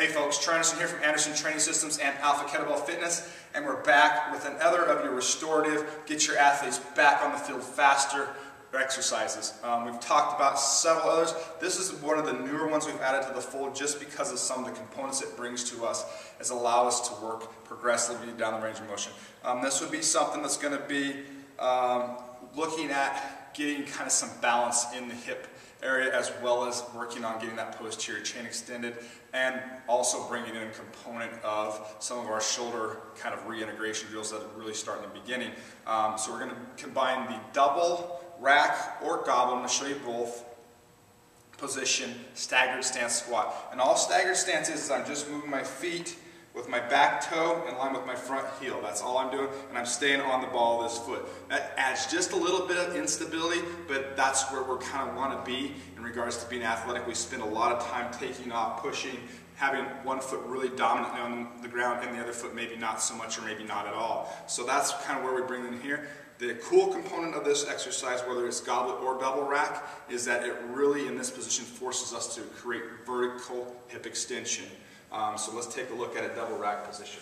Hey folks, Troy Anderson here from Anderson Training Systems and Alpha Kettlebell Fitness, and we're back with another of your restorative, get your athletes back on the field faster exercises. We've talked about several others. This is one of the newer ones we've added to the fold just because of some of the components it brings to us as allow us to work progressively down the range of motion. This would be something that's going to be looking at getting kind of some balance in the hip area, as well as working on getting that posterior chain extended, and also bringing in a component of some of our shoulder kind of reintegration drills that really start in the beginning. So we're going to combine the double rack or goblet. I'm going to show you both. Position, staggered stance squat. And all staggered stance is I'm just moving my feet with my back toe in line with my front heel. That's all I'm doing, and I'm staying on the ball of this foot. That adds just a little bit of instability, but that's where we kind of want to be in regards to being athletic. We spend a lot of time taking off, pushing, having one foot really dominantly on the ground and the other foot maybe not so much or maybe not at all. So that's kind of where we bring in here. The cool component of this exercise, whether it's goblet or double rack, is that it really in this position forces us to create vertical hip extension. So let's take a look at a double rack position.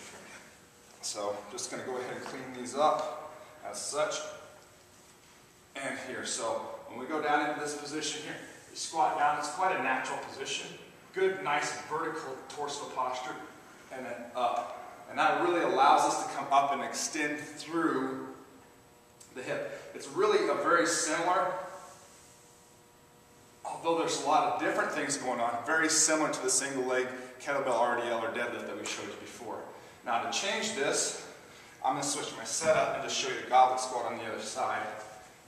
So I'm just going to go ahead and clean these up as such. And here, so when we go down into this position here, we squat down. It's quite a natural position. Good, nice vertical torso posture, and then up. And that really allows us to come up and extend through the hip. It's really a very similar, although there's a lot of different things going on, very similar to the single leg kettlebell RDL or deadlift that we showed you before. Now to change this, I'm going to switch my setup and just show you the goblet squat on the other side.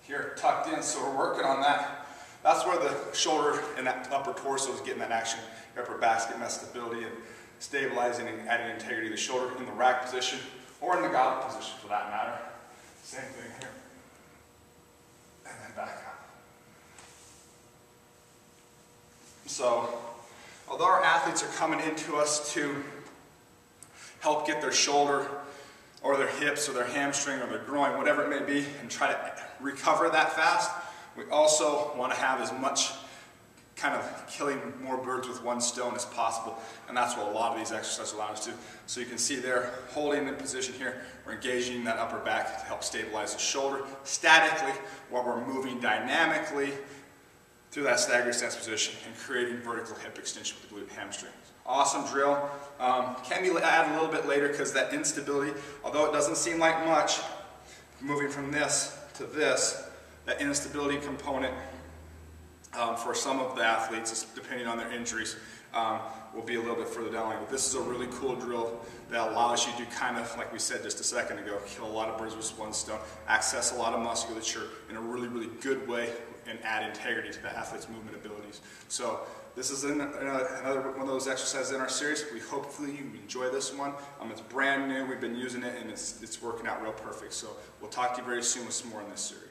Here, tucked in, so we're working on that. That's where the shoulder and that upper torso is getting that action. Your upper back's getting that stability and stabilizing and adding integrity to the shoulder in the rack position or in the goblet position for that matter. Same thing here. And then back up. So, although our athletes are coming into us to help get their shoulder or their hips or their hamstring or their groin, whatever it may be, and try to recover that fast, we also want to have as much kind of killing more birds with one stone as possible, and that's what a lot of these exercises allow us to. So you can see there, holding in position here, we're engaging that upper back to help stabilize the shoulder statically while we're moving dynamically through that staggered stance position and creating vertical hip extension with the glute hamstring. Awesome drill. Can be added a little bit later because that instability, although it doesn't seem like much, moving from this to this, that instability component for some of the athletes, depending on their injuries, will be a little bit further down the line. But this is a really cool drill that allows you to kind of, like we said just a second ago, kill a lot of birds with one stone, access a lot of musculature in a really, really good way, and add integrity to the athlete's movement abilities. So this is another one of those exercises in our series. We hopefully you enjoy this one. It's brand new. We've been using it, and it's working out real perfect. So we'll talk to you very soon with some more in this series.